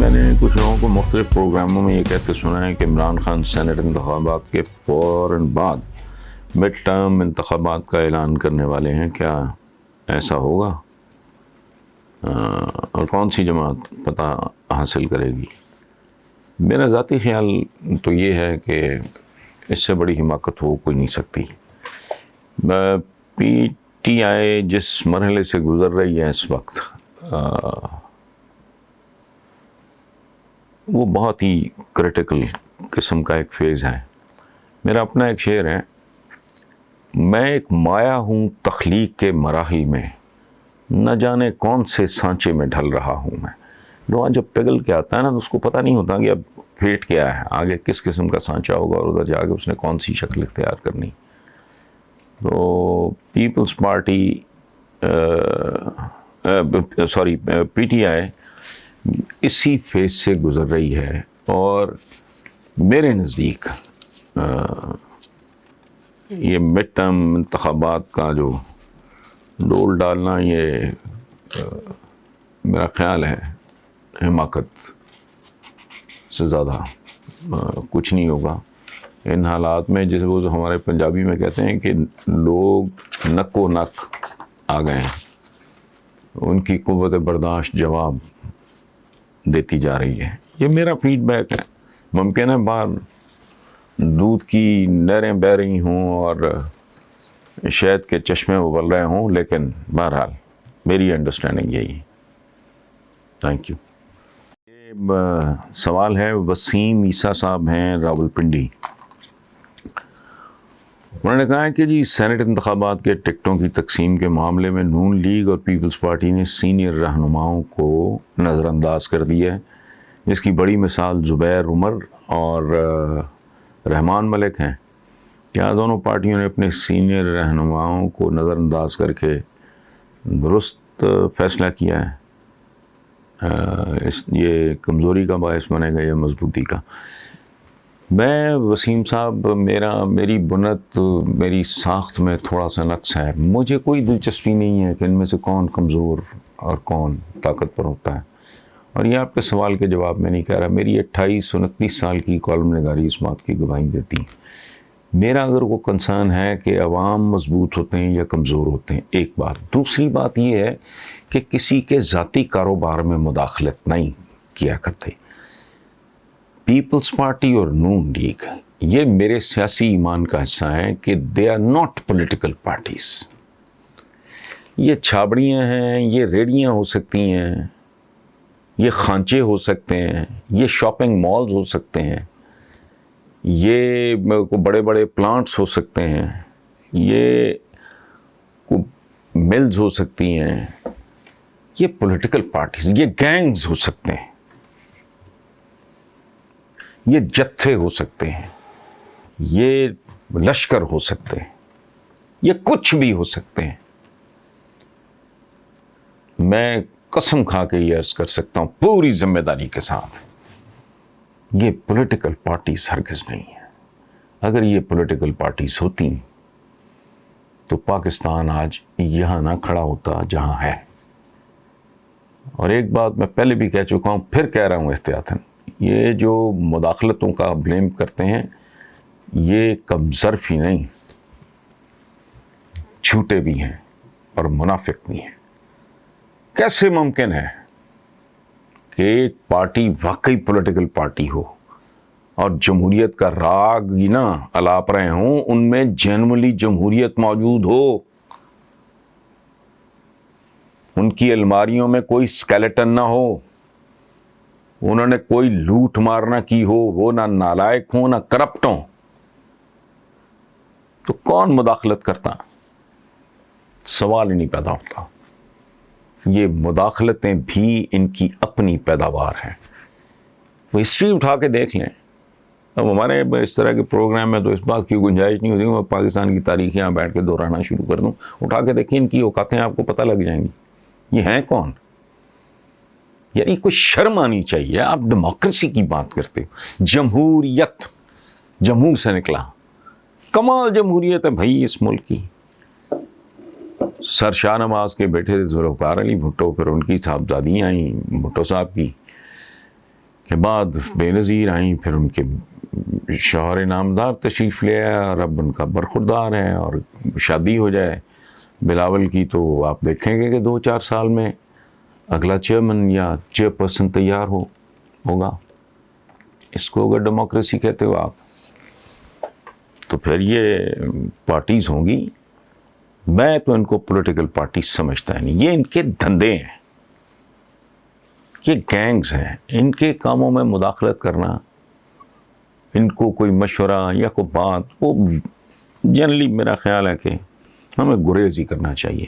میں نے کچھ لوگوں کو مختلف پروگراموں میں یہ کہتے سنا ہے کہ عمران خان سینٹ انتخابات کے فوراً بعد مڈ ٹرم انتخابات کا اعلان کرنے والے ہیں. کیا ایسا ہوگا؟ اور کون سی جماعت پتہ حاصل کرے گی؟ میرا ذاتی خیال تو یہ ہے کہ اس سے بڑی حماقت ہو کوئی نہیں سکتی. پی ٹی آئی جس مرحلے سے گزر رہی ہے اس وقت، وہ بہت ہی کریٹیکل قسم کا ایک فیز ہے. میرا اپنا ایک شعر ہے، میں ایک مایا ہوں تخلیق کے مراحل میں، نہ جانے کون سے سانچے میں ڈھل رہا ہوں میں. لوہا جب پگھل کے آتا ہے نا تو اس کو پتہ نہیں ہوتا کہ اب فیٹ کیا ہے، آگے کس قسم کا سانچہ ہوگا اور ادھر جا کے اس نے کون سی شکل اختیار کرنی. تو Peoples Party P T I اسی فیز سے گزر رہی ہے، اور میرے نزدیک یہ مڈ ٹرم انتخابات کا جو ڈول ڈالنا، یہ میرا خیال ہے حماقت سے زیادہ کچھ نہیں ہوگا ان حالات میں. جیسے وہ ہمارے پنجابی میں کہتے ہیں کہ لوگ نک و نک آ گئے ہیں، ان کی قوت برداشت جواب دیتی جا رہی ہے. یہ میرا فیڈ بیک ہے. ممکن ہے باہر دودھ کی نہریں بہہ رہی ہوں اور شہد کے چشمے ابل رہے ہوں، لیکن بہرحال میری انڈرسٹینڈنگ یہی ہے. Thank you. یہ سوال ہے، وسیم عیسیٰ صاحب ہیں راولپنڈی. انہوں نے کہا ہے کہ جی سینٹ انتخابات کے ٹکٹوں کی تقسیم کے معاملے میں نون لیگ اور پیپلز پارٹی نے سینئر رہنماؤں کو نظر انداز کر دیا ہے، جس کی بڑی مثال زبیر عمر اور رحمان ملک ہیں. کیا دونوں پارٹیوں نے اپنے سینئر رہنماؤں کو نظر انداز کر کے درست فیصلہ کیا ہے؟ یہ کمزوری کا باعث بنے گا یا مضبوطی کا؟ میں وسیم صاحب، میری بنت، میری ساخت میں تھوڑا سا نقص ہے. مجھے کوئی دلچسپی نہیں ہے کہ ان میں سے کون کمزور اور کون طاقتور ہوتا ہے. اور یہ آپ کے سوال کے جواب میں نہیں کہہ رہا. میری 28-29 سال کی کالم نگاری اس بات کی گواہی دیتی ہے. میرا اگر وہ کنسرن ہے کہ عوام مضبوط ہوتے ہیں یا کمزور ہوتے ہیں، ایک بات. دوسری بات یہ ہے کہ کسی کے ذاتی کاروبار میں مداخلت نہیں کیا کرتے. پیپلز پارٹی اور نون لیگ یہ میرے سیاسی ایمان کا حصہ ہے کہ they are not political parties. یہ چھابڑیاں ہیں، یہ ریڑیاں ہو سکتی ہیں، یہ خانچے ہو سکتے ہیں، یہ شاپنگ مالز ہو سکتے ہیں، یہ بڑے بڑے پلانٹس ہو سکتے ہیں، یہ ملز ہو سکتی ہیں. یہ پولیٹیکل پارٹیز، یہ گینگز ہو سکتے ہیں، یہ جتھے ہو سکتے ہیں، یہ لشکر ہو سکتے ہیں، یہ کچھ بھی ہو سکتے ہیں. میں قسم کھا کے یہ عرض کر سکتا ہوں پوری ذمہ داری کے ساتھ، یہ پولیٹیکل پارٹیز ہرگز نہیں ہے. اگر یہ پولیٹیکل پارٹیز ہوتی تو پاکستان آج یہاں نہ کھڑا ہوتا جہاں ہے. اور ایک بات میں پہلے بھی کہہ چکا ہوں، پھر کہہ رہا ہوں احتیاطاً، یہ جو مداخلتوں کا بلیم کرتے ہیں یہ کم ظرف ہی نہیں، جھوٹے بھی ہیں اور منافق بھی ہیں. کیسے ممکن ہے کہ ایک پارٹی واقعی پولیٹیکل پارٹی ہو اور جمہوریت کا راگ ہی نہ الاپ رہے ہوں، ان میں جنرلی جمہوریت موجود ہو، ان کی الماریوں میں کوئی اسکیلیٹن نہ ہو، انہوں نے کوئی لوٹ مارنا کی ہو، وہ نہ نالائق ہوں نہ کرپٹ ہوں، تو کون مداخلت کرتا؟ سوال ہی نہیں پیدا ہوتا. یہ مداخلتیں بھی ان کی اپنی پیداوار ہیں. وہ ہسٹری اٹھا کے دیکھ لیں. اب ہمارے اس طرح کے پروگرام میں تو اس بات کی گنجائش نہیں ہوتی. میں پاکستان کی تاریخ یہاں بیٹھ کے دہرانا شروع کر دوں. اٹھا کے دیکھیں ان کی اوقاتیں، آپ کو پتہ لگ جائیں گی. یہ ہیں کون؟ یعنی کچھ شرم آنی چاہیے. آپ ڈیموکریسی کی بات کرتے ہو، جمہوریت، جمہور سے نکلا. کمال جمہوریت ہے بھائی اس ملک کی. سر شاہ نواز کے بیٹے ذوالفقار علی بھٹو، پھر ان کی صاحبزادیاں آئیں بھٹو صاحب کی. کے بعد بے نظیر آئیں، پھر ان کے شوہر نامدار تشریف لے آیا اور اب ان کا برخوردار ہے اور شادی ہو جائے بلاول کی، تو آپ دیکھیں گے کہ 2-4 سال میں اگلا چیئرمین یا چیئرپرسن تیار ہوگا. اس کو اگر ڈیموکریسی کہتے ہو آپ، تو پھر یہ پارٹیز ہوں گی. میں تو ان کو پولیٹیکل پارٹی سمجھتا نہیں، یہ ان کے دھندے ہیں، یہ گینگز ہیں. ان کے کاموں میں مداخلت کرنا، ان کو کوئی مشورہ یا کوئی بات، وہ جنرلی میرا خیال ہے کہ ہمیں گریز ہی کرنا چاہیے.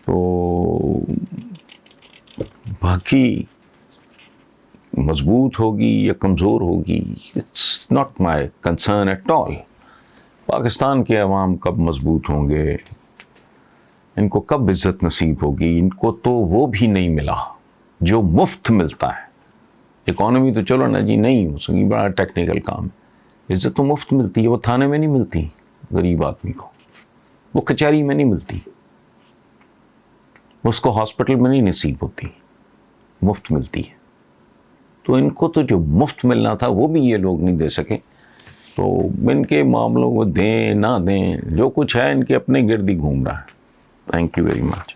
تو باقی مضبوط ہوگی یا کمزور ہوگی، it's not my concern at all. Pakistan کے عوام کب مضبوط ہوں گے، ان کو کب عزت نصیب ہوگی، ان کو تو وہ بھی نہیں ملا جو مفت ملتا ہے. اکانومی تو چلو نا جی نہیں ہو سکی، بڑا ٹیکنیکل کام ہے. عزت تو مفت ملتی ہے، وہ تھانے میں نہیں ملتی غریب آدمی کو، وہ کچہری میں نہیں ملتی، اس کو ہاسپٹل میں نہیں نصیب ہوتی، مفت ملتی ہے. تو ان کو تو جو مفت ملنا تھا وہ بھی یہ لوگ نہیں دے سکے. تو ان کے معاملوں کو دیں نہ دیں، جو کچھ ہے ان کے اپنے گرد ہی گھوم رہا ہے. Thank you very much.